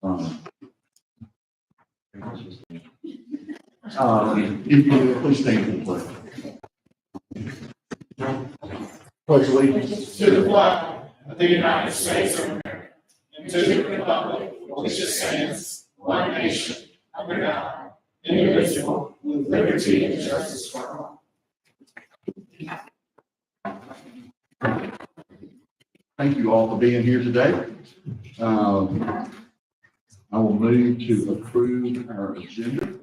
If you please stand for the pledge. Pledge allegiance to the flag of the United States of America, and to the republic which stands one nation under God, indivisible, with liberty and justice for all. Thank you all for being here today. I will move to approve our agenda.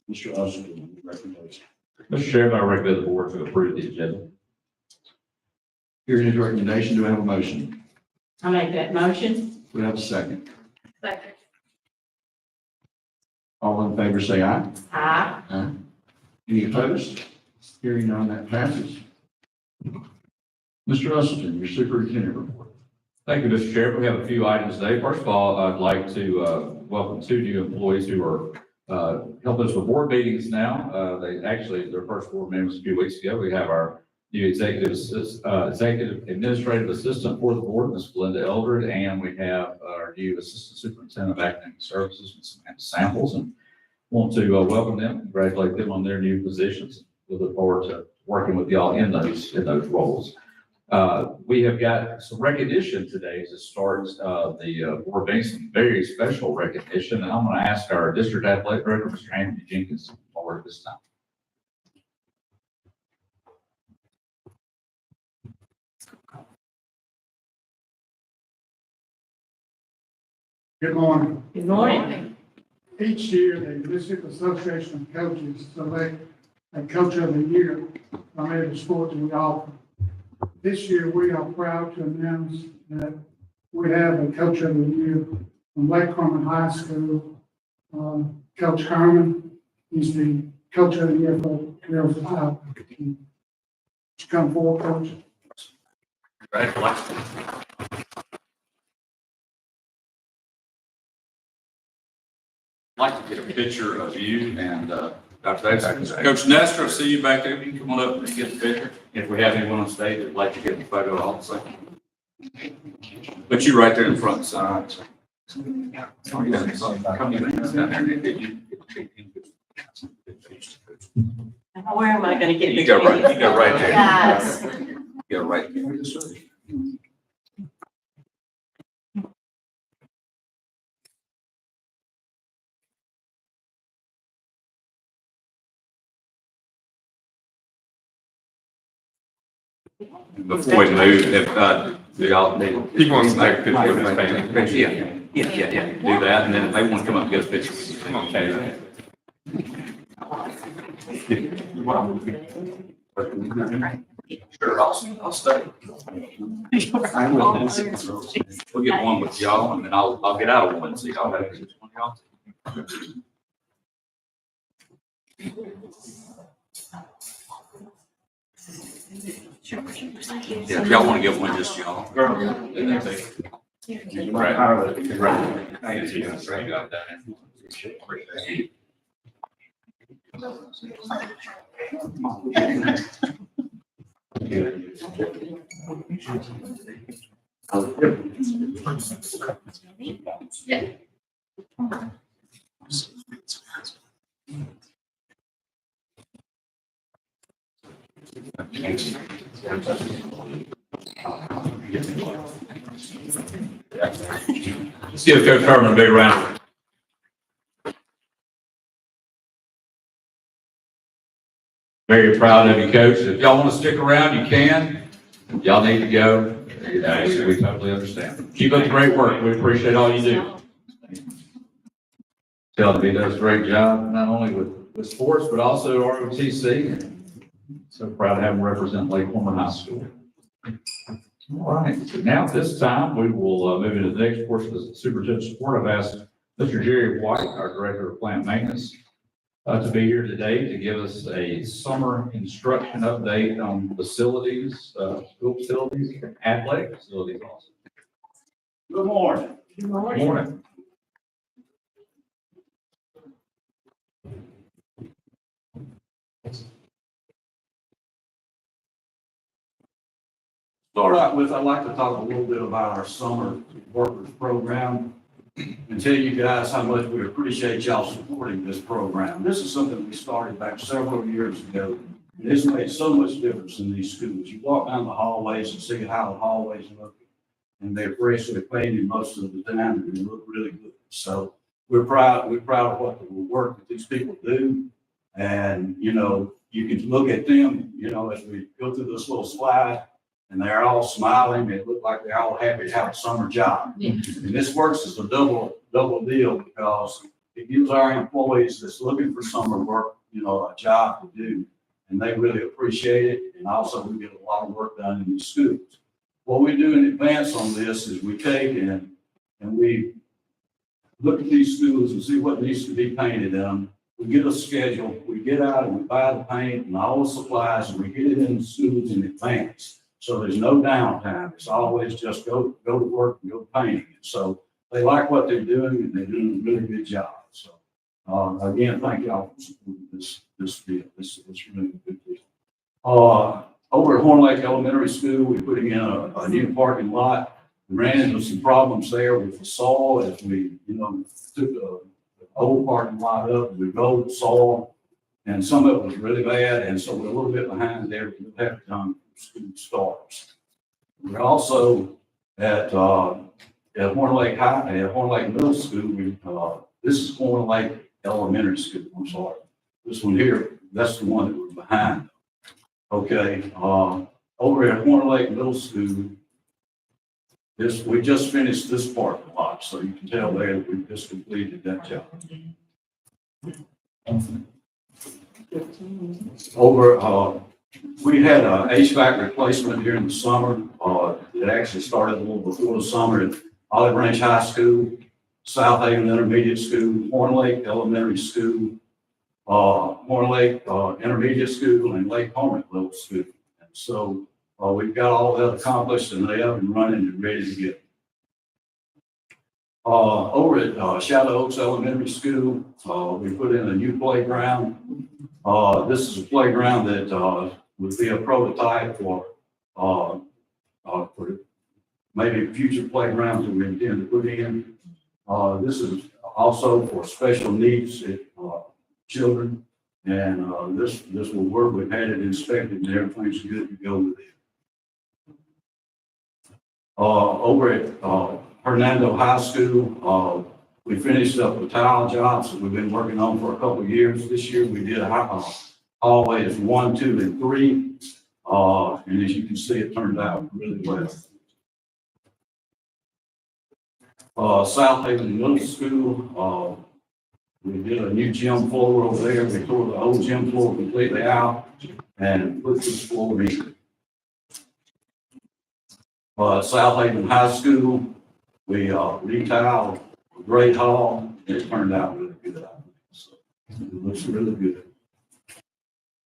Mr. Usleton, recommendation. Mr. Chairman, I recommend the board to approve the agenda. Hearing his recommendation, do I have a motion? I'll make that motion. Do we have a second? Second. All in favor, say aye. Aye. Aye. Any opposed? Hearing none, that passes. Mr. Usleton, your superintendent report. Thank you, Mr. Chairman. We have a few items today. First of all, I'd like to welcome two new employees who are helping us with board meetings now. Their first board meeting was a few weeks ago. We have our new executive administrative assistant for the board, Ms. Belinda Eldred, and we have our new assistant superintendent of academic services, Ms. Samantha Samples, and want to welcome them, congratulate them on their new positions. We look forward to working with y'all in those roles. We have got some recognition today to start the board being some very special recognition, and I'm going to ask our district athletic director, Mr. Anthony Jenkins, to come forward at this time. Good morning. Good morning. Each year, the Mississippi Association of Coaches select a Coach of the Year from every sport that we offer. This year, we are proud to announce that we have a Coach of the Year from Lake Carmen High School, Coach Herman. He's the Coach of the Year for girls hockey team. Would you come forward, Coach? Congratulations. I'd like to get a picture of you and Dr. Davis. Coach Nestor, I see you back there. You can come on up and get the picture. If we have anyone on stage that'd like to get the photo also. But you right there in the front side. Come down there. Where am I going to get? You go right there. Guys. You go right there. Before we move, if, do y'all need? He wants to take a picture with his family. Yeah. Do that, and then if they want to come up and get a picture with you, okay. Sure, I'll stay. I will. We'll get one with y'all, and then I'll get out of one, so y'all have one y'all. Yeah, if y'all want to get one, just y'all. Let's give Coach Herman a big round. Very proud of you, Coach. If y'all want to stick around, you can. If y'all need to go, we totally understand. Keep up the great work. We appreciate all you do. Shelby does a great job, not only with sports, but also ROTC. So proud to have him represent Lake Orman High School. All right, so now at this time, we will move into the next portion of the superintendent's report. I've asked Mr. Jerry White, our Director of Plant Maintenance, to be here today to give us a summer instruction update on facilities, school facilities, and athletic facilities also. Good morning. Good morning. Good morning. Start out with, I'd like to talk a little bit about our summer Workers Program and tell you guys how much we appreciate y'all supporting this program. This is something we started back several years ago. And it's made so much difference in these schools. You walk down the hallways and see how the hallways look, and they're freshly painted most of the time, and they look really good. So we're proud of what the work that these people do. And, you know, you can look at them, you know, as we go through this little slide, and they're all smiling. They look like they're all happy to have a summer job. Yeah. And this works as a double deal because it gives our employees that's looking for summer work, you know, a job to do. And they really appreciate it. And also we get a lot of work done in these schools. What we do in advance on this is we take and we look at these schools and see what needs to be painted in them. We get a schedule, we get out and we buy the paint and all the supplies, and we get it in the schools in advance. So there's no downtime. It's always just go to work and go painting. So they like what they're doing, and they're doing a really good job. So again, thank y'all for supporting this deal. This is really a good deal. Over at Horn Lake Elementary School, we're putting in a new parking lot. We ran into some problems there with the soil as we, you know, took the old parking lot up, we rolled the soil, and some of it was really bad, and so we're a little bit behind there. We'll have to done school starts. We're also at Horn Lake High, at Horn Lake Middle School. This is Horn Lake Elementary School. I'm sorry. This one here, that's the one that we're behind. Okay. Over at Horn Lake Middle School, we just finished this parking lot, so you can tell there that we just completed that job. We had a HVAC replacement during the summer. It actually started a little before the summer at Olive Branch High School, South Haven Intermediate School, Horn Lake Elementary School, Horn Lake Intermediate School, and Lake Homer Middle School. And so we've got all that accomplished, and they up and running and ready to get. Over at Shadow Oaks Elementary School, we put in a new playground. This is a playground that would be a prototype for maybe future playgrounds that we intend to put in. This is also for special needs children, and this will work. We've had it inspected and everything's good to go with it. Over at Hernando High School, we finished up the tile jobs that we've been working on for a couple of years. This year we did hallways 1, 2, and 3, and as you can see, it turned out really well. South Haven Middle School, we did a new gym floor over there. We tore the old gym floor completely out and put this floor in. South Haven High School, we retiled the Great Hall, and it turned out really good. So it looks really good.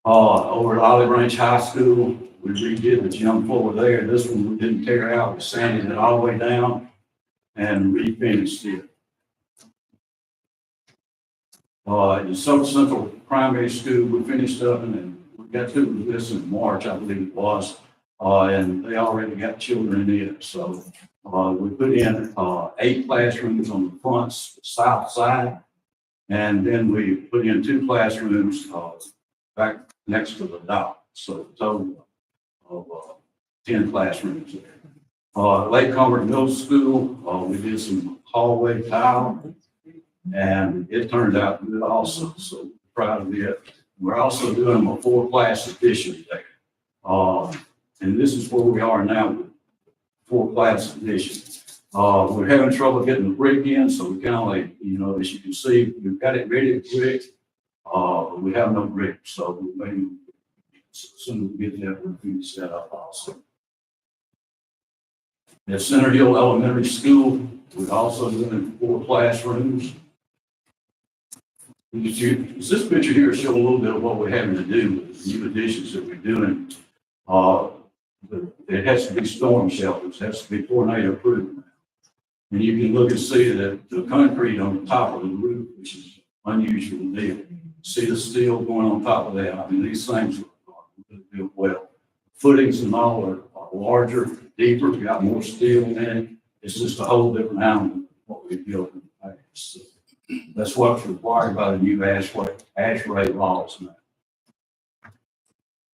Over at Olive Branch High School, we redid the gym floor there. This one we didn't tear out. We sanded it all the way down and refinished it. In South Central Primary School, we finished up, and then we got through this in March, I believe it was. And they already got children in it. So we put in 8 classrooms on the front south side. And then we put in 2 classrooms back next to the dock. So a total of 10 classrooms there. Lake Homer Middle School, we did some hallway tile, and it turned out good also. So proud of it. We're also doing a 4-class addition there. And this is where we are now with 4-class addition. We're having trouble getting the brick in, so we kind of like, you know, as you can see, we've got it ready to brick. We have no brick, so we may, as soon as we get that, we'll finish that up also. At Center Hill Elementary School, we're also doing 4 classrooms. This picture here shows a little bit of what we're having to do with the new additions that we're doing. It has to be storm shelters, it has to be tornado proof. And you can look and see that the concrete on the top of the roof, which is unusual deal. See the steel going on top of that. I mean, these things are built well. Footings and all are larger, deeper, got more steel in it, It's just a whole different animal than what we built in the past. So that's what's required by the new ash rate laws now.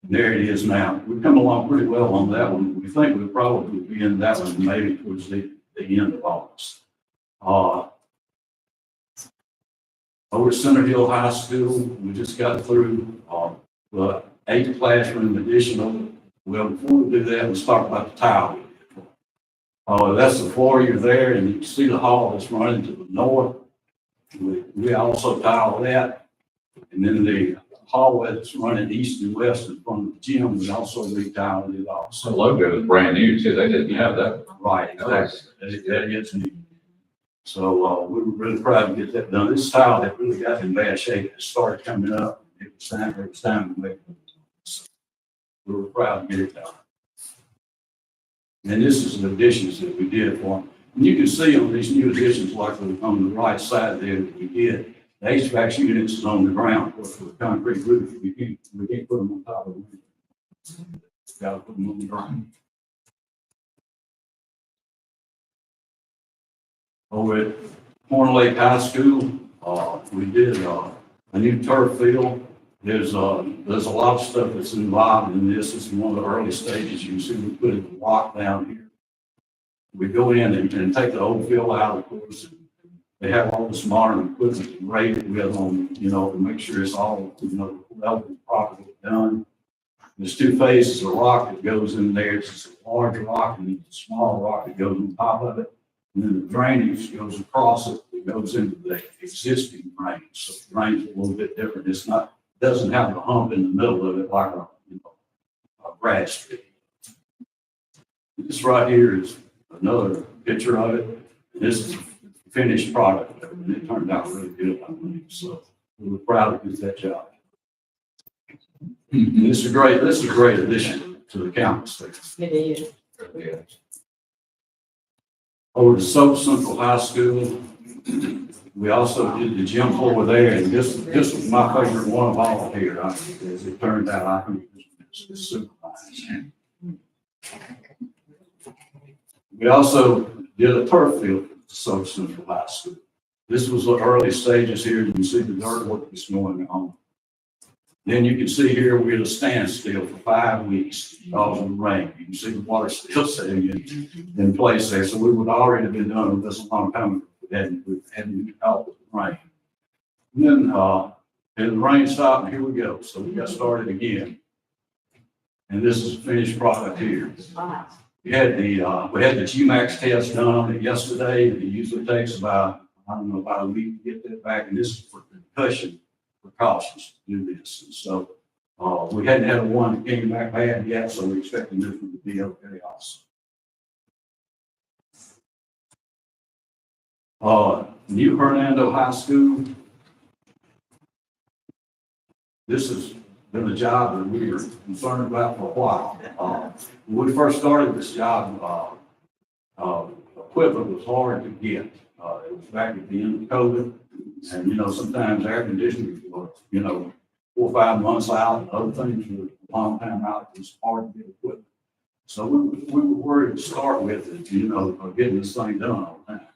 And there it is now. We've come along pretty well on that one. We think we'll probably be in that one maybe towards the end of August. Over at Center Hill High School, we just got through, the 8th classroom additional. Well, before we do that, let's talk about the tile. That's the floor you're there, and you can see the hall that's running to the north. We also tile that. And then the hallway that's running east and west in front of the gym, we also retiled it The also. logo is brand new too. They didn't have that. Right, exactly. That is new. So, we were really proud to get that done. This tile had really got in bad shape. It started coming up. It was time to make it. So we were proud to get it done. And this is the additions that we did for them. And you can see on these new additions, like on the right side there that we did, the HVAC units is on the ground. Of course, with a concrete roof, we can't put them on top of the roof. Got to put them on the ground. Over at Horn Lake High School, we did a new turf field. There's a lot of stuff that's involved in this. This is one of the early stages. You can see we put a rock down here. We go in and take the old field out, of course. They have all this modern equipment rated with them, to make sure it's all, level and properly done. There's 2 phases of rock that goes in there. It's a large rock and a small rock that goes on top of it. And then the drainage goes across it. It goes into the existing drain. So the drain's a little bit different. Doesn't have the hump in the middle of it like a grass strip. This right here is another picture of it. And this is the finished product, and it turned out really good, I believe. So we were proud to do that job. And this is a great addition to the campus. It is. Over to Soap Central High School, we also did the gym floor there, and this was my favorite one of all here. As it turned out, I think it's super nice. We also did a turf field at Soap Central High School. This was the early stages here. You can see the dirt work that's going on. Then you can see here we're at a standstill for 5 weeks because of the rain. You can see the water still sitting in place there. So we would already been done with this a long time ago. We hadn't help with the rain. And then the rain stopped, and here we go. So we got started again. And this is the finished product here. We had the GMAX test done on it yesterday. It usually takes about a week to get that back. And this is for concussion precautions to do this. And so we hadn't had one that came back bad yet, so we're expecting this one to be okay also. New Hernando High School. This has been a job that we were concerned about for a while. When we first started this job, equipment was hard to get. It was back at the end of COVID. And, sometimes air conditioning was, 4 or 5 months out, and other things were a long time out. It was hard to get equipment. So we were worried to start with it, of getting this thing done all the time.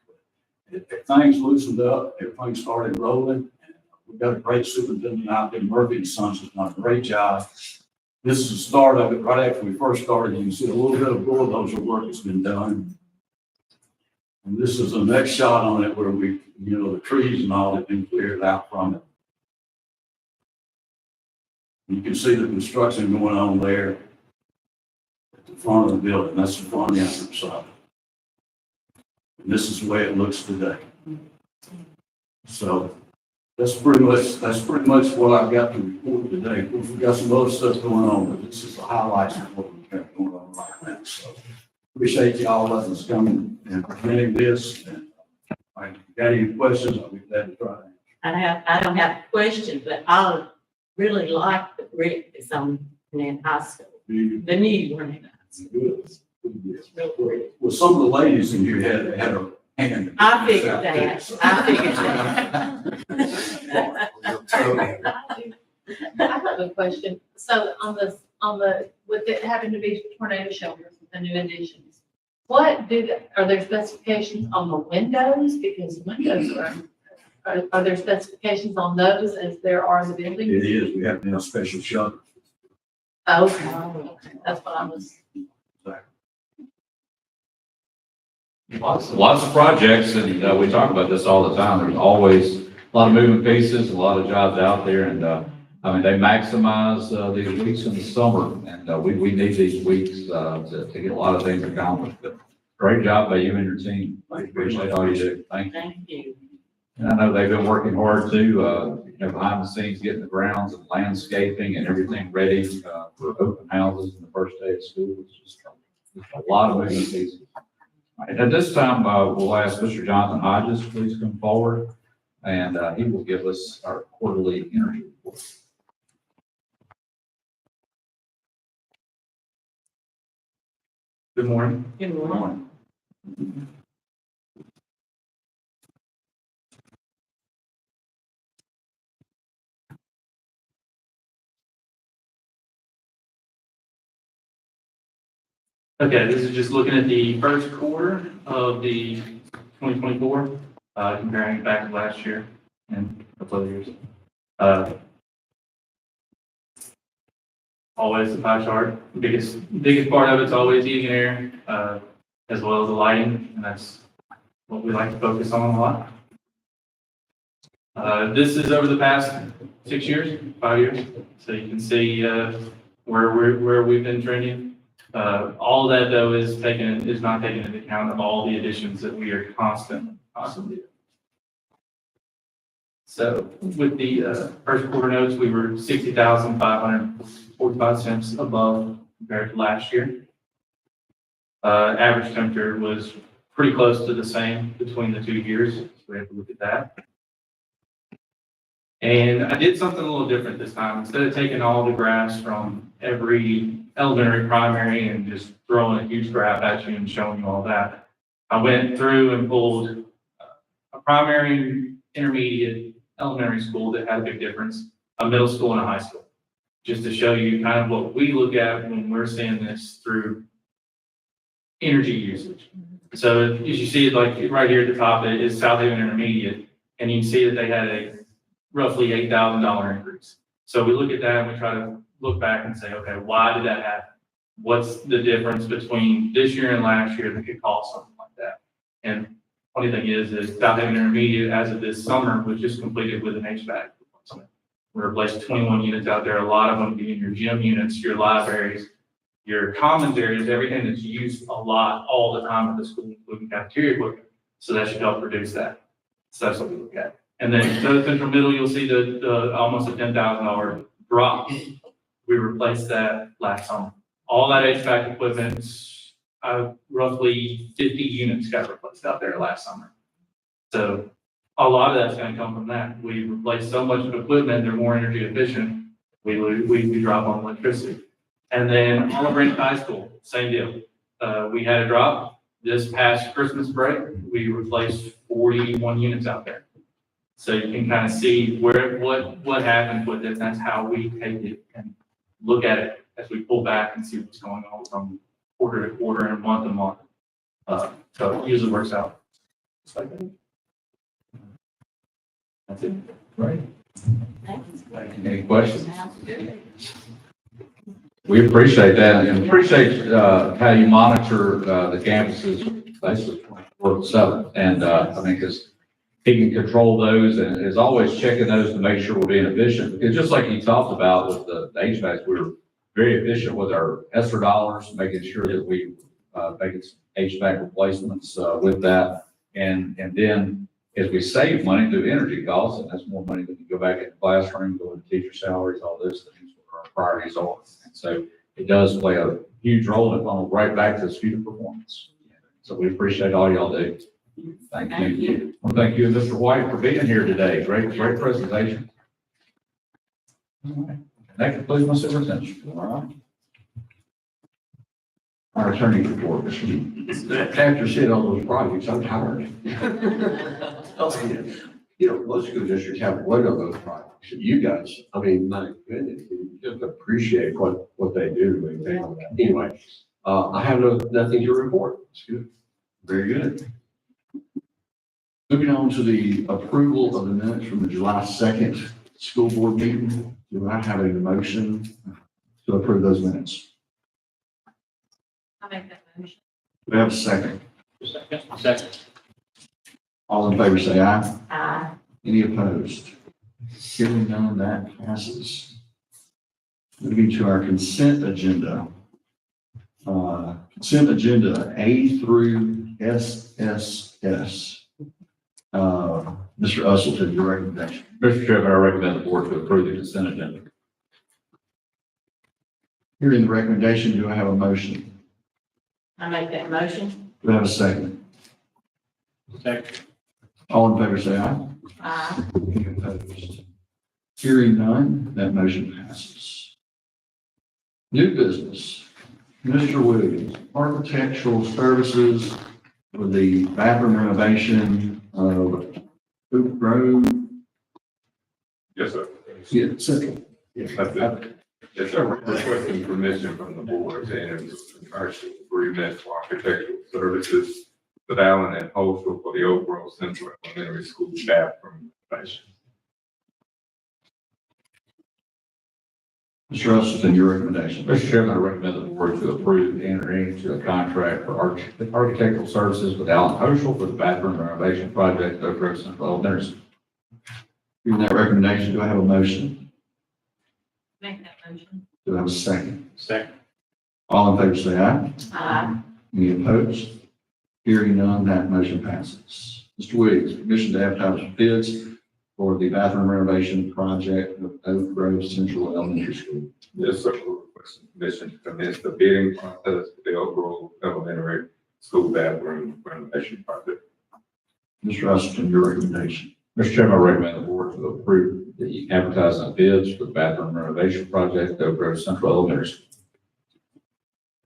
But things loosened up, everything started rolling. And we've got a great superintendent out there, Murphy and Sons, has done a great job. This is the start of it. Right after we first started, you can see a little bit of bulldozer work has been done. And this is the next shot on it where we, the trees and all have been cleared out from it. You can see the construction going on there at the front of the building. That's the front entrance side. And this is the way it looks today. So that's pretty much what I've got to report today. We've got some other stuff going on, but this is the highlights of what we've got going on right now. So appreciate y'all letting us come and presenting this. And if you got any questions, I'll be glad to try to answer. I don't have a question, but I really like the brick that's on in high school. The new one. Good. It's real pretty. Well, some of the ladies in here had a hand. I figured that. I have a question. So with it having to be tornado shelters with the new additions, Are there specifications on the windows? Because windows are there specifications on those as there are the buildings? It is, we have to have a special shutter. Okay, that's what I was. Lots of projects, and we talk about this all the time. There's always a lot of moving pieces, a lot of jobs out there, and I mean, they maximize these weeks in the summer, and we need these weeks to get a lot of things accomplished. But great job by you and your team. I appreciate all you do. Thank you. Thank you. And I know they've been working hard too, behind the scenes, getting the grounds and landscaping and everything ready for open houses and the first day of school. It's just a lot of moving pieces. All right, at this time, we'll ask Mr. Jonathan Hodges, please come forward, and he will give us our quarterly energy report. Good morning. Good morning. Okay, this is just looking at the first quarter of the 2024, comparing it back to last year and a couple other years. Always the pie chart. Biggest part of it's always heating and air, as well as the lighting, and that's what we like to focus on a lot. This is over the past 6 years, 5 years, so you can see where we've been trending. All of that though is not taken into account of all the additions that we are constantly doing. So with the first quarter notes, we were 60,545 cents above compared to last year. Average temperature was pretty close to the same between the 2 years, so we have to look at that. And I did something a little different this time. Instead of taking all the graphs from every elementary, primary, and just throwing a huge graph at you and showing you all that, I went through and pulled a primary, intermediate, elementary school that had a big difference, a middle school and a high school, just to show you kind of what we look at when we're seeing this through energy usage. So as you see it, like right here at the top, it is South Haven Intermediate, and you can see that they had a roughly $8,000 increase. So we look at that and we try to look back and say, okay, why did that happen? What's the difference between this year and last year that could cause something like that? And funny thing is South Haven Intermediate, as of this summer, was just completed with an HVAC replacement. We replaced 21 units out there, a lot of them being your gym units, your libraries, your commons areas, everything that's used a lot all the time at the school, including cafeteria equipment. So that should help reduce that. So that's what we look at. And then South Central Middle, you'll see the almost a $10,000 drop. We replaced that last summer. All that HVAC equipment, roughly 50 units got replaced out there last summer. So a lot of that's going to come from that. We replaced so much of equipment, they're more energy efficient. We drop on electricity. And then Olive Branch High School, same deal. We had a drop this past Christmas break. We replaced 41 units out there. So you can kind of see what happened with it. That's how we take it and look at it as we pull back and see what's going on from quarter to quarter and month to month. So it usually works out. Just like that. That's it. Right. Thanks. Any questions? Sounds good. We appreciate that and appreciate how you monitor the campuses basically 24/7. And I mean, because he can control those and is always checking those to make sure we're being efficient. Because just like he talked about with the HVAC, we're very efficient with our ESSER dollars, making sure that we make HVAC replacements with that. And then as we save money through energy costs, and that's more money that can go back in the classroom, go into teacher salaries, all those things, what our priorities are. And so it does play a huge role in it, right back to student performance. So we appreciate all y'all do. Thank you. Well, thank you, Mr. White, for being here today. Great presentation. All right. That concludes my superintendent. All right. Our attorney report. After seeing all those projects, I'm tired. You know, most school districts have one of those projects. You guys, I mean, my goodness, you just appreciate what they do. Anyway, I have nothing to report. That's good. Very good. Moving on to the approval of the minutes from the July 2nd school board meeting. Do I have a motion to approve those minutes? I'll make that motion. Do we have a second? Second. All in favor, say aye. Aye. Any opposed? Hearing none, that passes. Moving to our consent agenda. Consent agenda A through SSS. Mr. Usleton, your recommendation. Mr. Chairman, I recommend the board to approve the consent agenda. Hearing the recommendation, do I have a motion? I make that motion. Do I have a second? Second. All in favor, say aye. Aye. Any opposed? Hearing none, that motion passes. New business. Mr. Williams, architectural services for the bathroom renovation of Oak Grove. Yes, sir. Yeah, second. That's it. Yes, sir. Requesting permission from the board to enter into a contractual agreement for architectural services with Allen and Holston for the Oak Grove Central Elementary School bathroom renovation. Mr. Usleton, your recommendation. Mr. Chairman, I recommend the board to approve entering into a contract for architectural services with Allen Oshel for the bathroom renovation project at Oak Grove Central Elementary School. Hearing that recommendation, do I have a motion? Make that motion. Do I have a second? Second. All in favor, say aye. Aye. Any opposed? Hearing none, that motion passes. Mr. Williams, permission to advertise for bids for the bathroom renovation project of Oak Grove Central Elementary School. Yes, sir. We're requesting permission to commence the bidding process for the Oak Grove Elementary School bathroom renovation project. Mr. Usleton, your recommendation. Mr. Chairman, I recommend the board to approve the advertising of bids for the bathroom renovation project at Oak Grove Central Elementary School.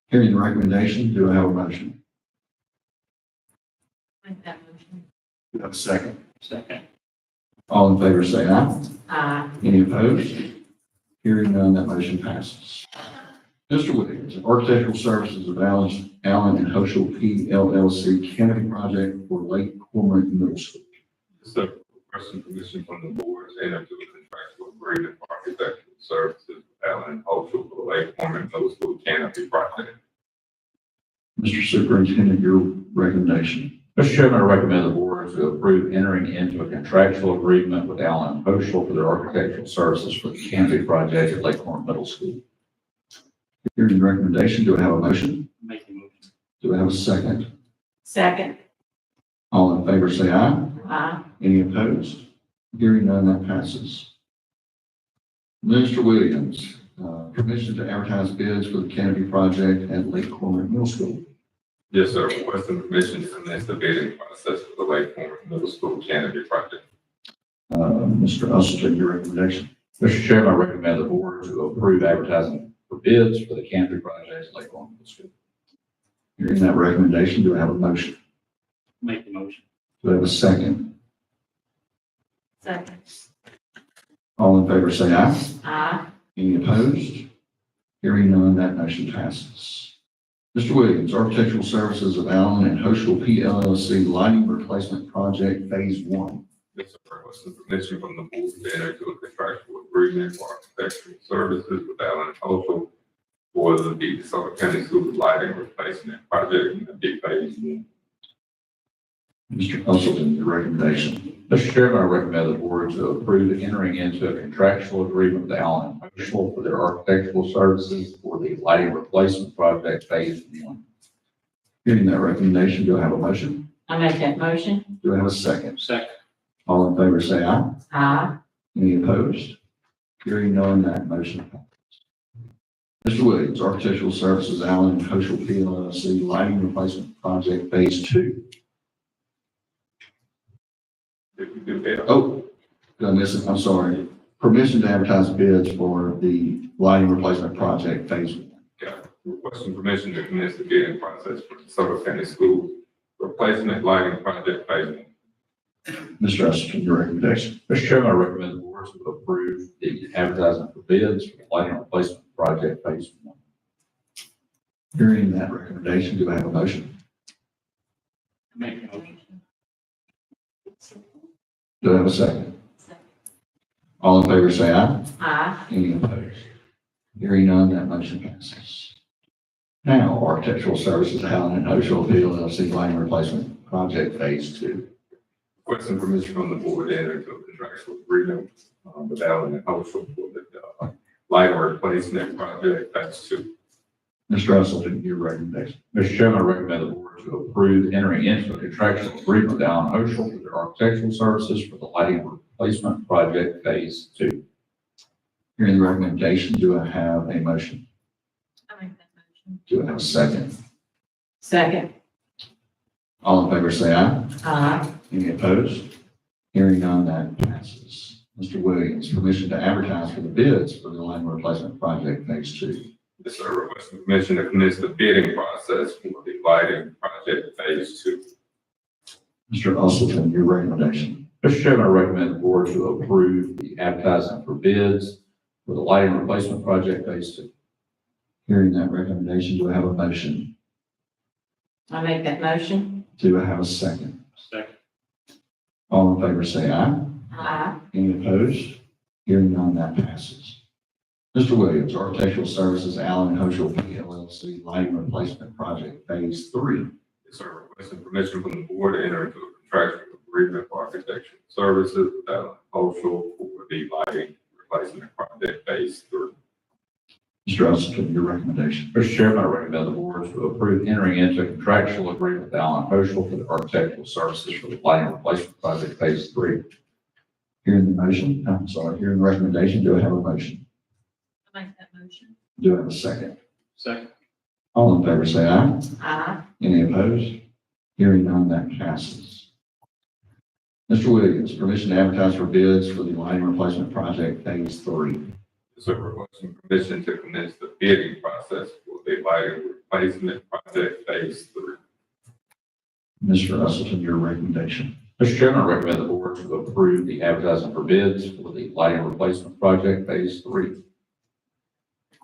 Hearing the recommendation, do I have a motion? Make that motion. Do I have a second? Second. All in favor, say aye. Aye. Any opposed? Hearing none, that motion passes. Mr. Williams, architectural services of Allen and Hoschel P. LLC canopy project for Lake Cormorant Middle School. Yes, sir. Requesting permission from the board to enter into a contractual agreement for architectural services with Allen and Holston for the Lake Cormorant Middle School canopy project. Mr. Superintendent, your recommendation. Mr. Chairman, I recommend the board to approve entering into a contractual agreement with Allen and Hoschel for their architectural services for the canopy project at Lake Cormorant Middle School. Hearing the recommendation, do I have a motion? Make the motion. Do I have a second? Second. All in favor, say aye. Aye. Any opposed? Hearing none, that passes. Mr. Williams, permission to advertise bids for the canopy project at Lake Cormorant Middle School. Yes, sir. Requesting permission to commence the bidding process for the Lake Cormorant Middle School canopy project. Mr. Usleton, your recommendation. Mr. Chairman, I recommend the board to approve advertising for bids for the canopy project at Lake Cormorant Middle School. Hearing that recommendation, do I have a motion? Make the motion. Do I have a second? Second. All in favor, say aye. Aye. Any opposed? Hearing none, that motion passes. Mr. Williams, architectural services of Allen and Hoschel P. LLC lighting replacement project phase 1. Yes, sir. Requesting permission from the board to enter into a contractual agreement for architectural services with Allen and Holston for the DeSoto County School lighting replacement project in the big phase 1. Mr. Usleton, your recommendation. Mr. Chairman, I recommend the board to approve entering into a contractual agreement with Allen and Hoschel for their architectural services for the lighting replacement project phase 1. Hearing that recommendation, do I have a motion? I make that motion. Do I have a second? Second. All in favor, say aye. Aye. Any opposed? Hearing none, that motion passes. Mr. Williams, architectural services, Allen and Hoschel P. LLC lighting replacement project phase 2. If you do that. Oh, did I miss it? I'm sorry. Permission to advertise bids for the lighting replacement project phase 1. Got it. Requesting permission to commence the bidding process for DeSoto County School replacement lighting project phase 1. Mr. Usleton, your recommendation. Mr. Chairman, I recommend the board to approve the advertising for bids for the lighting replacement project phase 1. Hearing that recommendation, do I have a motion? Make a motion. Do I have a second? All in favor, say aye. Aye. Any opposed? Hearing none, that motion passes. Now, Architectural Services, Allen and Oshel LLC Lighting Replacement Project Phase 2. Requesting permission from the board to enter into a contractual agreement with Allen and Oshel for the lighting replacement project phase 2. Mr. Russell, your recommendation. Mr. Chairman, I recommend the board to approve entering into a contractual agreement with Allen Oshel for their architectural services for the lighting replacement project Phase 2. Hearing the recommendation, do I have a motion? I make that motion. Do I have a second? Second. All in favor, say aye. Aye. Any opposed? Hearing none, that passes. Mr. Williams, permission to advertise for the bids for the lighting replacement project Phase 2. Yes, sir. Requesting permission to commence the bidding process for the lighting project phase 2. Mr. Usleton, your recommendation. Mr. Chairman, I recommend the board to approve the advertising for bids for the lighting replacement project Phase 2. Hearing that recommendation, do I have a motion? I make that motion. Do I have a second? Second. All in favor, say aye. Aye. Any opposed? Hearing none, that passes. Mr. Williams, Architectural Services, Allen and Oshel LLC Lighting Replacement Project Phase 3. Yes, sir. Requesting permission from the board to enter into a contractual agreement for architectural services with Allen and Oshel for the lighting replacement project phase 3. Mr. Usleton, your recommendation. Mr. Chairman, I recommend the board to approve entering into a contractual agreement with Allen and Oshel for the architectural services for the lighting replacement project Phase 3. Hearing the recommendation, do I have a motion? I make that motion. Do I have a second? Second. All in favor, say aye. Aye. Any opposed? Hearing none, that passes. Mr. Williams, permission to advertise for bids for the lighting replacement project Phase 3. Yes, sir. Requesting permission to commence the bidding process for the lighting replacement project phase 3. Mr. Usleton, your recommendation. Mr. Chairman, I recommend the board to approve the advertising for bids for the lighting replacement project Phase 3.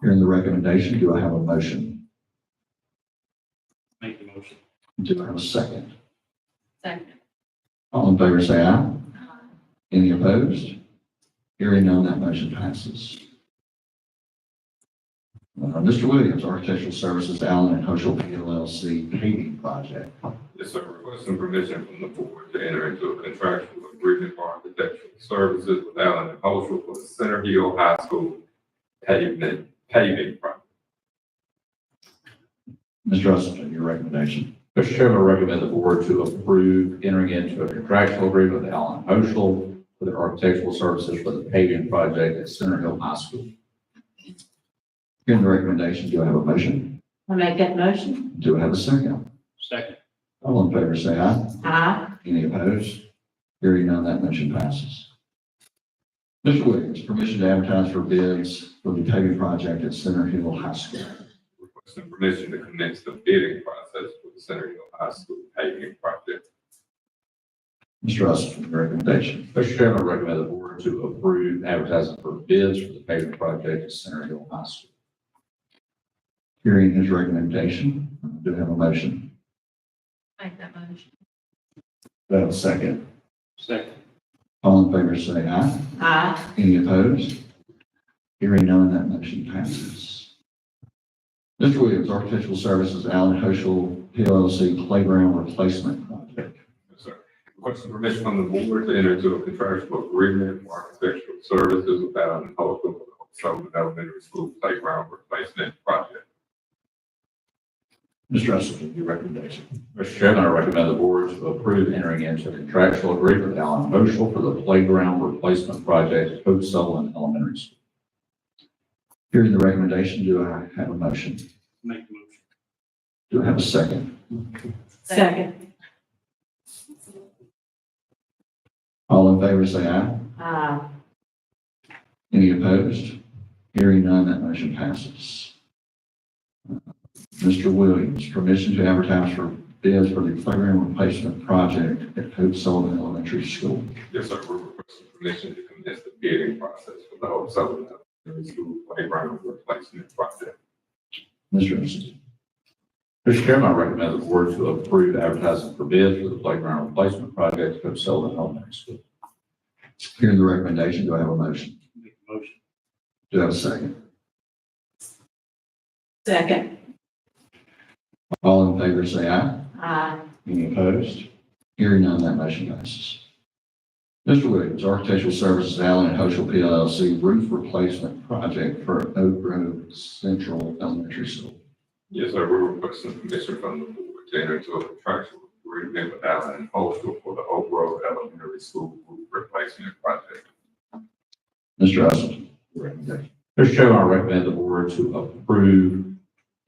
Hearing the recommendation, do I have a motion? Make the motion. Do I have a second? Second. All in favor, say aye. Aye. Any opposed? Hearing none, that motion passes. Mr. Williams, Architectural Services, Allen and Oshel LLC paving project. Yes, sir. Requesting permission from the board to enter into a contractual agreement for architectural services with Allen and Oshel for the Center Hill High School paving project. Mr. Usleton, your recommendation. Mr. Chairman, I recommend the board to approve entering into a contractual agreement with Allen Oshel for their architectural services for the paving project at Center Hill High School. Hearing the recommendation, do I have a motion? I make that motion. Do I have a second? Second. All in favor, say aye. Aye. Any opposed? Hearing none, that motion passes. Mr. Williams, permission to advertise for bids for the paving project at Center Hill High School. Requesting permission to commence the bidding process for the Center Hill High School paving project. Mr. Russell, your recommendation. Mr. Chairman, I recommend the board to approve advertising for bids for the paving project at Center Hill High School. Hearing his recommendation, do I have a motion? Make that motion. Do I have a second? Second. All in favor, say aye. Aye. Any opposed? Hearing none, that motion passes. Mr. Williams, Architectural Services, Allen Oshel PLC Playground Replacement Project. Yes, sir. Requesting permission from the board to enter into a contractual agreement for architectural services with Allen Oshel for the Sullivan Elementary School playground replacement project. Mr. Russell, your recommendation. Mr. Chairman, I recommend the board to approve entering into a contractual agreement with Allen Oshel for the playground replacement project at Hope Sullivan Elementary School. Hearing the recommendation, do I have a motion? Make the motion. Do I have a second? Second. All in favor, say aye. Aye. Any opposed? Hearing none, that motion passes. Mr. Williams, permission to advertise for bids for the playground replacement project at Hope Sullivan Elementary School. Yes, sir. We're requesting permission to commence the bidding process for the Hope Sullivan Elementary School playground replacement project. Mr. Anderson. Mr. Chairman, I recommend the board to approve advertising for bids for the playground replacement project at DeSoto Elementary School. Hearing the recommendation, do I have a motion? Make a motion. Do I have a second? Second. All in favor, say aye. Aye. Any opposed? Hearing none, that motion passes. Mr. Williams, Architectural Services Allen and Hoschel PLLC roof replacement project for Oak Grove Central Elementary School. Yes, sir, we're requesting permission from the board to enter into a contractual agreement with Allen and Holston for the Oak Grove Elementary School roof replacement project. Mr. Usleton, your recommendation. Mr. Chairman, I recommend the board to approve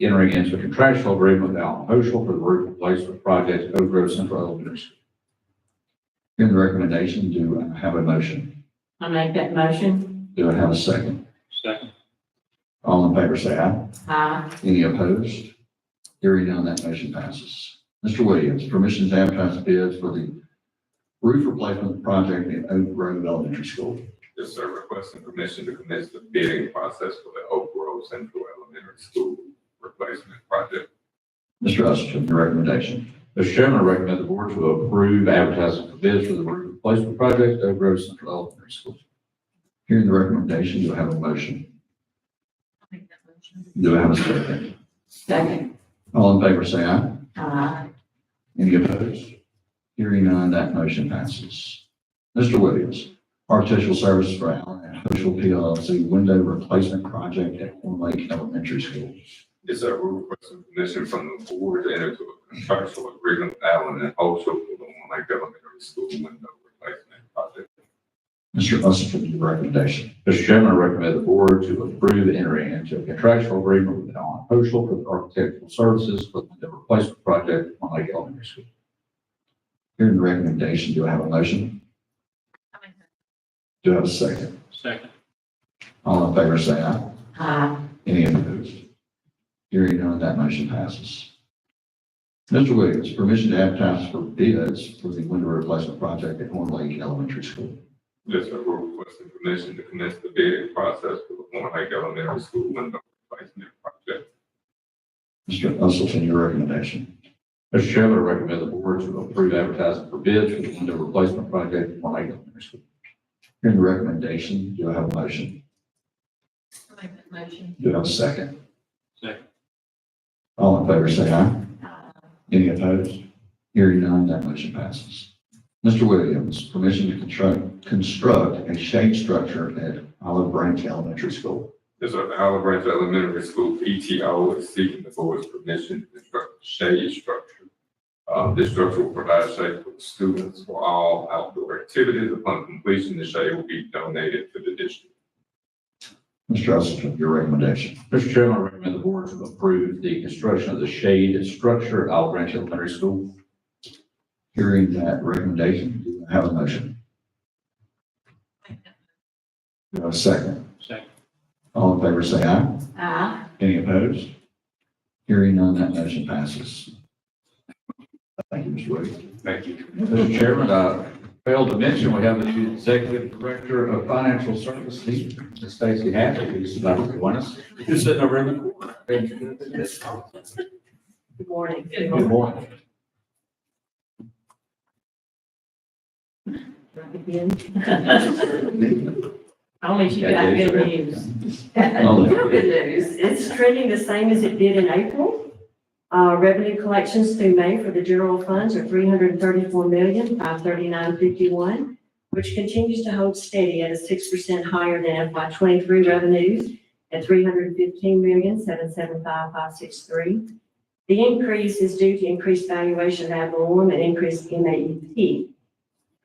entering into a contractual agreement with Allen Oshel for the roof replacement project at Oak Grove Central Elementary School. Hearing the recommendation, do I have a motion? I make that motion. Do I have a second? Second. All in favor, say aye. Aye. Any opposed? Hearing none, that motion passes. Mr. Williams, permission to advertise bids for the roof replacement project at Oak Grove Elementary School. Yes, sir, requesting permission to commence the bidding process for the Oak Grove Central Elementary School replacement project. Mr. Usleton, your recommendation. Mr. Chairman, I recommend the board to approve advertising for bids for the roof replacement project at Oak Grove Central Elementary School. Hearing the recommendation, do I have a motion? I'll make that motion. Do I have a second? Second. All in favor, say aye. Aye. Any opposed? Hearing none, that motion passes. Mr. Williams, Architectural Services for Allen and Hoschel PLLC window replacement project at Horn Lake Elementary School. Yes, sir, we're requesting permission from the board to enter into a contractual agreement with Allen and Holston for the Horn Lake Elementary School window replacement project. Mr. Usleton, your recommendation. Mr. Chairman, I recommend the board to approve entering into a contractual agreement with Allen Oshel for the architectural services for the replacement project at Horn Lake Elementary School. Hearing the recommendation, do I have a motion? I'll make that. Do I have a second? Second. All in favor, say aye. Aye. Any opposed? Hearing none, that motion passes. Mr. Williams, permission to advertise for bids for the window replacement project at Horn Lake Elementary School. Yes, sir, we're requesting permission to commence the bidding process for the Horn Lake Elementary School window replacement project. Mr. Usleton, your recommendation. Mr. Chairman, I recommend the board to approve advertising for bids for the window replacement project at Horn Lake Elementary School. Hearing the recommendation, do I have a motion? I'll make that motion. Do I have a second? Second. All in favor, say aye. Aye. Any opposed? Hearing none, that motion passes. Mr. Williams, permission to construct a shade structure at Olive Branch Elementary School. Yes, sir, the Olive Branch Elementary School PTO is seeking the board's permission to construct a shade structure. This structure will provide shade for the students for all outdoor activities. Upon completion, the shade will be donated to the district. Mr. Usleton, your recommendation. Mr. Chairman, I recommend the board to approve the construction of the shade structure at Olive Branch Elementary School. Hearing that recommendation, do I have a motion? I'll make that. Do I have a second? Second. All in favor, say aye. Aye. Any opposed? Hearing none, that motion passes. Thank you, Mr. Williams. Thank you. Mr. Chairman, I failed to mention, we have the new Executive Director of Financial Services, Ms. Stacy Hackett, who's about to join us. She's sitting over in the corner. Good morning. Good morning. Only if you got good news. Real good news. It's trending the same as it did in April. Revenue collections through May for the general funds are $334,539.51, which continues to hold steady at a 6% higher than FY '23 revenues at $315,775,563. The increase is due to increased valuation of ad valorem and increased MAEP.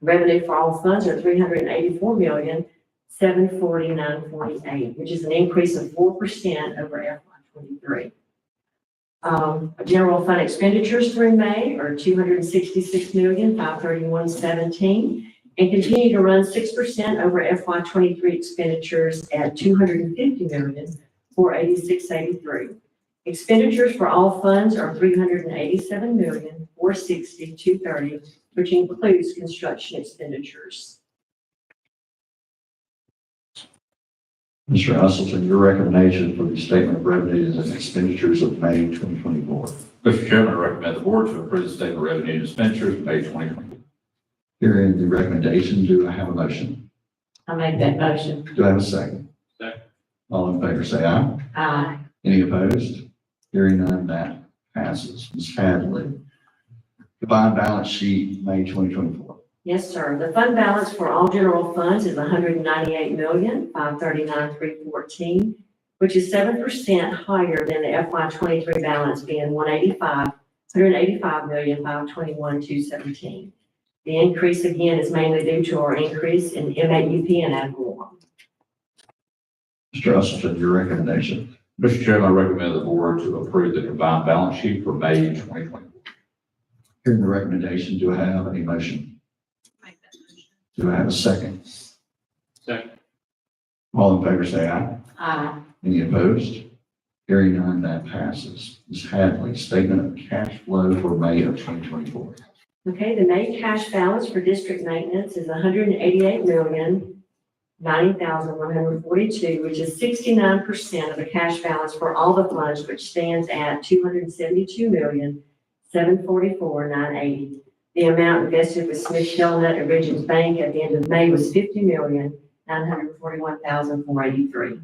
Revenue for all funds are $384,749.48, which is an increase of 4% over FY '23. General fund expenditures through May are $266,531.17 and continue to run 6% over FY '23 expenditures at $250,486.83. Expenditures for all funds are $387,460,230, which includes construction expenditures. Mr. Usleton, your recommendation for the statement of revenues and expenditures of May 2024. Mr. Mr. Chairman, I recommend the board to approve the statement of revenue and expenditures for May 2024. Hearing the recommendation, do I have a motion? I'll make that motion. Do I have a second? Second. All in favor, say aye. Aye. Any opposed? Hearing none, that passes. Ms. Hadley, combined balance sheet, May 2024. Yes, sir. The fund balance for all general funds is $198,539,314, which is 7% higher than the FY 23 balance being $185,521,217. The increase again is mainly due to our increase in MAUP and ad valorem. Mr. Usleton, your recommendation. Mr. Chairman, I recommend the board to approve the combined balance sheet for May 2024. Hearing the recommendation, do I have a motion? Make that motion. Do I have a second? Second. All in favor, say aye. Aye. Any opposed? Hearing none, that passes. Ms. Hadley, statement of cash flow for May of 2024. Okay, the May cash balance for district maintenance is $188,090,142, which is 69% of the cash balance for all the funds, which stands at $272,744,980. The amount invested with Smith Shellnut at Regions Bank at the end of May was $50,941,483.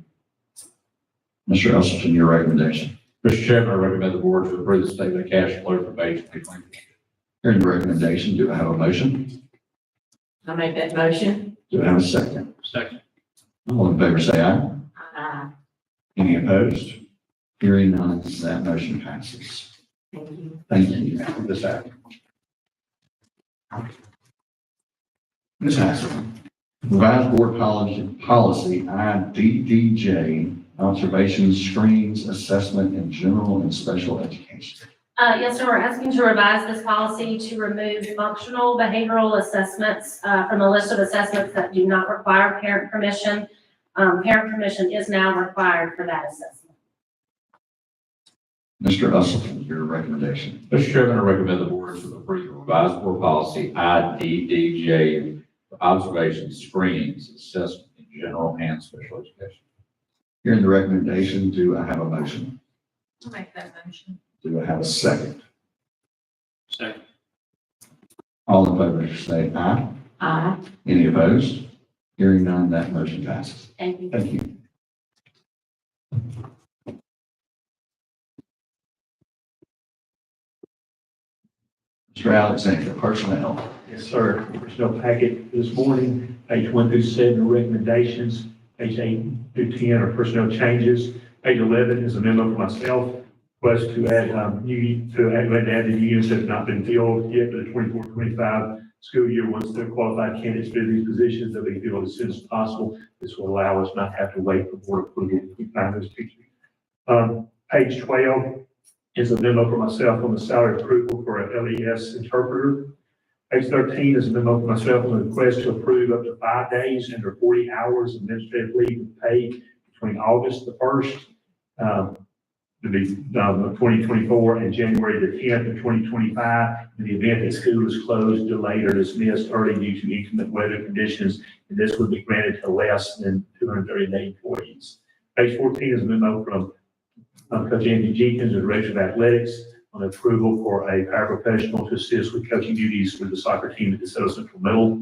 Mr. Usleton, your recommendation. Mr. Chairman, I recommend the board to approve the statement of cash flow for May 2024. Hearing the recommendation, do I have a motion? I'll make that motion. Do I have a second? Second. All in favor, say aye. Aye. Any opposed? Hearing none, that motion passes. Thank you. Thank you, Ms. Hadley. Ms. Hassel, revised board policy IDDJ, observations, screenings, assessment, and general and special education. Yes, sir, we're asking to revise this policy to remove functional behavioral assessments from the list of assessments that do not require parent permission. Parent permission is now required for that assessment. Mr. Usleton, your recommendation. Mr. Chairman, I recommend the board to approve the revised board policy IDDJ for observations, screenings, assessment, in general and special education. Hearing the recommendation, do I have a motion? I'll make that motion. Do I have a second? Second. All in favor, say aye. Aye. Any opposed? Hearing none, that motion passes. Thank you. Thank you. Mr. Alexander, personnel. Yes, sir. Personnel packet this morning, page 1 through 7 are recommendations. Page 8 through 10 are personnel changes. Page 11 is a memo for myself. Request to add add the units that have not been filled yet for the 24-25 school year. Once they're qualified candidates for these positions, they'll be filled as soon as possible. This will allow us not to have to wait for board approval to find those teachers. Page 12 is a memo for myself on the salary approval for an LES interpreter. Page 13 is a memo for myself on the request to approve up to 5 days under 40 hours of administrative leave with pay between August the 1st, to be 2024 and January the 10th of 2025 in the event that school is closed, delayed, or dismissed early due to inclement weather conditions, and this would be granted to less than 238 employees. Page 14 is a memo from Coach Andy Jenkins, the Director of Athletics, on approval for a paraprofessional to assist with coaching duties for the soccer team at DeSoto Central Middle.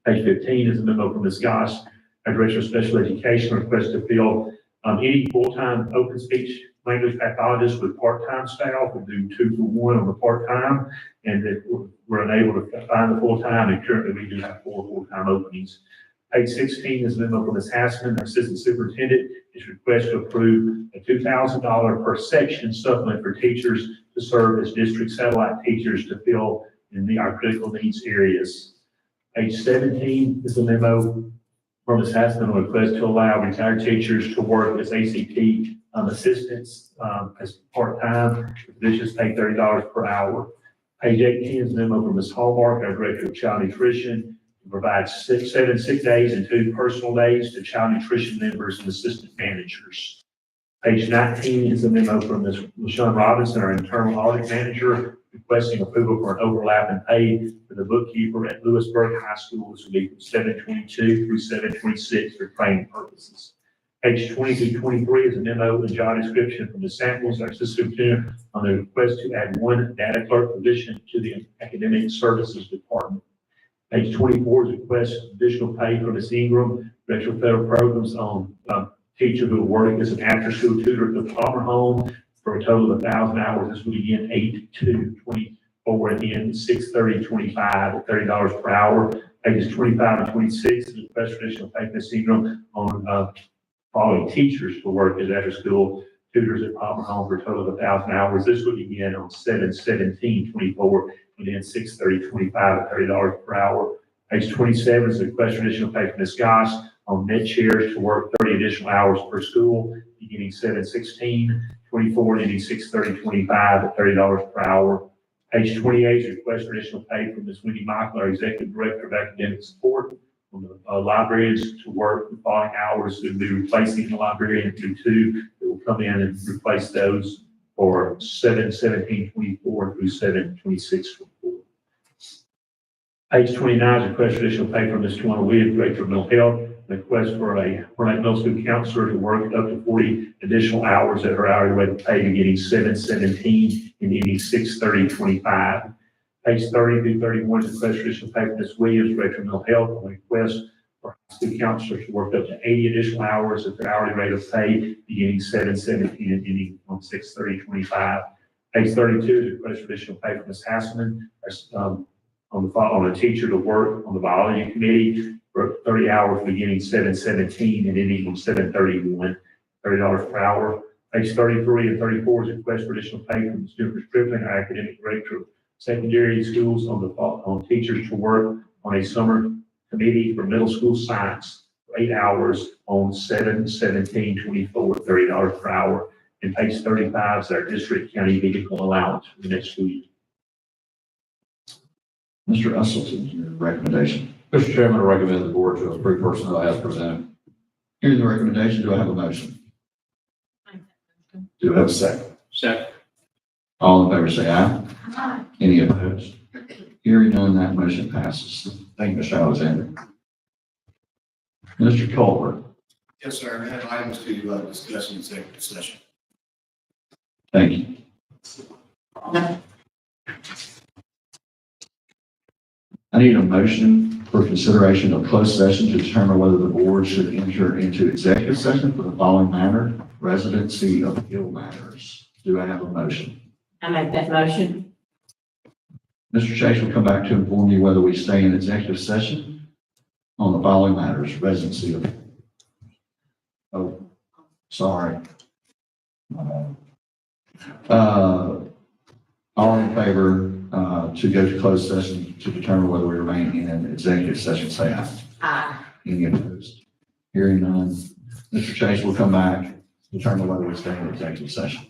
Page 15 is a memo from Ms. Goss, our Director of Special Education, request to fill any full-time open speech language pathologists with part-time staff. We do 2 for 1 on the part-time, and that we're unable to find the full-time, and currently we do have 4 full-time openings. Page 16 is a memo from Ms. Hassman, our Assistant Superintendent, is request to approve a $2,000 per section supplement for teachers to serve as district satellite teachers to fill in our critical needs areas. Page 17 is a memo from Ms. Hassman on request to allow retired teachers to work as ACT assistants as part-time. Positions pay $30 per hour. Page 18 is a memo from Ms. Hallmark, our Director of Child Nutrition, to provide 7 sick days and 2 personal days to child nutrition members and assistant managers. Page 19 is a memo from Ms. LaShawn Robinson, our Internal Audit Manager, requesting approval for an overlap in pay for the bookkeeper at Lewisburg High School, which will be from 7/22 through 7/26 for training purposes. Page 20 through 23 is a memo and job description from the samples, our assistant superintendent, on the request to add one data clerk position to the academic services department. Page 24 is a request for additional pay for Ms. Ingram, Director of Federal Programs, on teacher who will work as an after-school tutor at the Palmer Home for a total of 1,000 hours. This will begin 8/2/24 and end 6/30/25 at $30 per hour. Pages 25 and 26 is a request for additional pay for Ms. Ingram on following teachers to work as after-school tutors at Palmer Home for a total of 1,000 hours. This will begin on 7/17/24 and then 6/30/25 at $30 per hour. Page 27 is a request for additional pay for Ms. Goss on med chairs to work 30 additional hours per school, beginning 7/16/24 and ending 6/30/25 at $30 per hour. Page 28 is a request for additional pay from Ms. Wendy Michael, our Executive Director of Academic Support, on the librarians to work the following hours. We'll be replacing the librarian through two that will come in and replace those for 7/17/24 through 7/26/24. Page 29 is a request for additional pay from Ms. Tawana Williams, Director of Mental Health, a request for a Hornet Middle School counselor to work up to 40 additional hours at her hourly rate of pay beginning 7/17 and ending 6/30/25. Page 30 through 31 is a request for additional pay from Ms. Williams, Director of Mental Health, on a request for high school counselors to work up to 80 additional hours at their hourly rate of pay beginning 7/17 and ending on 6/30/25. Page 32 is a request for additional pay from Ms. Hasselman, on a teacher to work on the biology committee for 30 hours beginning 7/17 and ending on 7/31, $30 per hour. Page 33 and 34 is a request for additional pay from Jennifer Strickland, our academic director of secondary schools, on teachers to work on a summer committee for middle school science for 8 hours on 7/17/24, $30 per hour. And page 35 is our district county vehicle allowance for the next school year. Mr. Usleton, your recommendation. Mr. Chairman, I recommend the board to approve personnel as presented. Hearing the recommendation, do I have a motion? Do I have a second? Second. All in favor, say aye. Aye. Any opposed? Hearing none, that motion passes. Thank you, Mr. Alexander. Mr. Colbert. Yes, sir. I have items to discuss in executive session. Thank you. I need a motion for consideration of closed session to determine whether the board should enter into executive session for the following matter: residency appeal matters. Do I have a motion? I make that motion. Mr. Chase will come back to inform you whether we stay in executive session on the following matters: residency appeal. Oh, sorry. All in favor to go to closed session to determine whether we remain in executive session, say aye. Aye. Any opposed? Hearing none. Mr. Chase will come back, determine whether we stay in executive session.